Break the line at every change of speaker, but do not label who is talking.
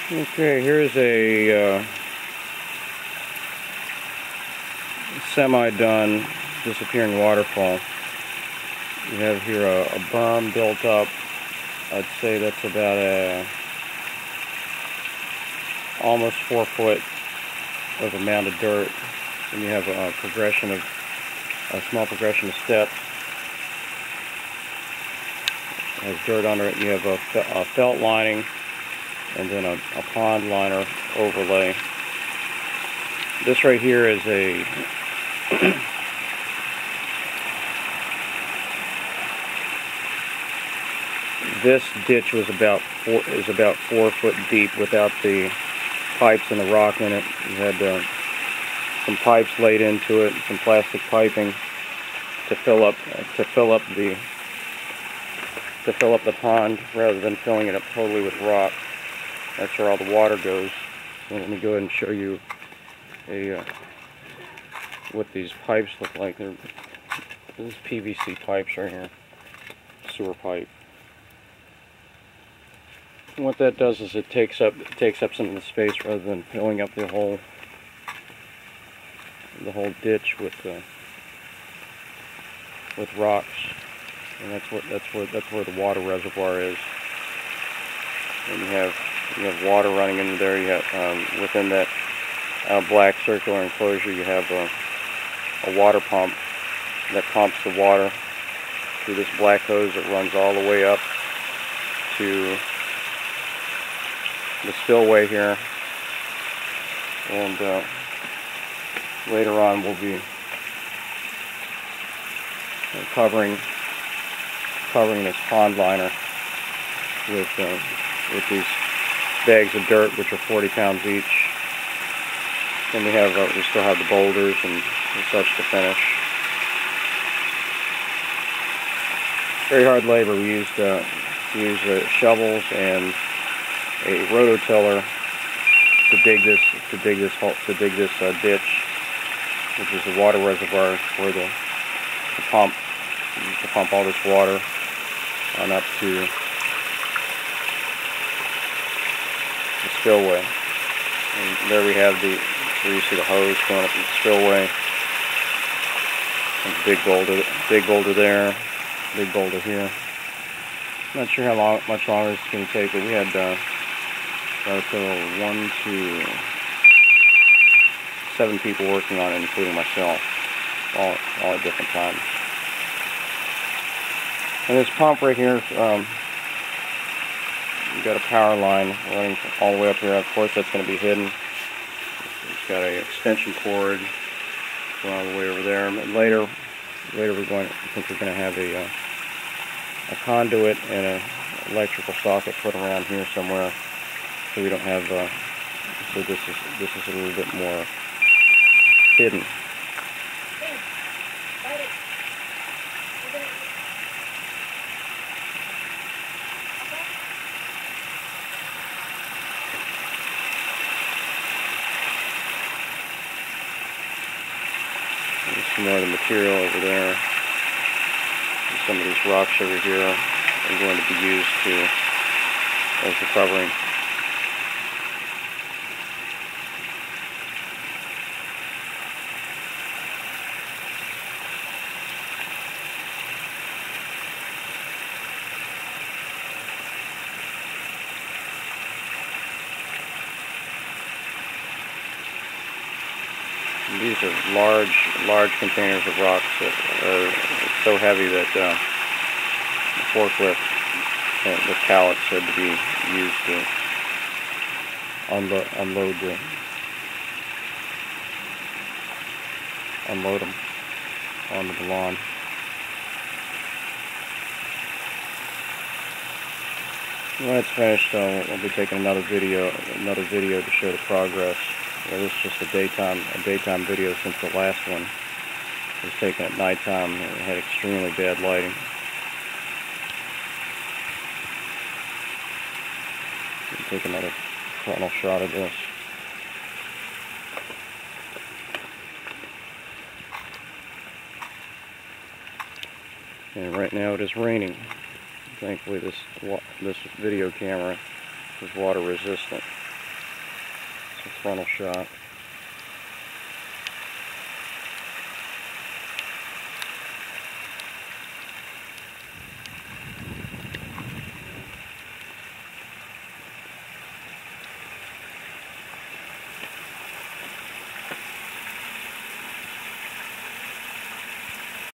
Okay, here's a semi-done disappearing waterfall. You have here a berm built up. I'd say that's about almost 4 foot of amount of dirt, and you have a small progression of steps. It has dirt under it. You have a felt lining, and then a pond liner overlay. This right here is a this ditch was about 4 foot deep without the pipes and the rock in it. You had some pipes laid into it, some plastic piping to fill up the pond rather than filling it up totally with rock. That's where all the water goes. So let me go ahead and show you what these pipes look like. This is PVC pipes right here, sewer pipe. And what that does is it takes up some of the space rather than filling up the whole ditch with rocks. And that's where the water reservoir is. And you have water running into there. You have within that black circular enclosure, you have a water pump that pumps the water through this black hose that runs all the way up to the spillway here. And later on we'll be covering this pond liner with these bags of dirt, which are 40 pounds each. Then we still have the boulders and such to finish. Very hard labor. We used shovels and a rototiller to dig this ditch, which is the water reservoir for to pump all this water on up to the spillway. And there we have where you see the hose going up in the spillway. There's a big boulder there, big boulder here. Not sure how much longer this is going to take, but we had about 7 people working on it, including myself, all at different times. And this pump right here, you've got a power line running all the way up here. Of course, that's going to be hidden. It's got an extension cord going all the way over there. And later I think we're going to have a conduit and an electrical socket put around here somewhere, so we don't have. So this is a little bit more hidden. There's some more of the material over there. And some of these rocks over here are going to be used as the covering. And these are large containers of rocks that are so heavy that the forklift with pallets had to be used to unload them onto the lawn. When it's finished, we'll be taking another video to show the progress. This is just a daytime video, since the last one was taken at nighttime. It had extremely bad lighting. We'll take another frontal shot of this. And right now it is raining. Thankfully this video camera is water resistant. the frontal shot.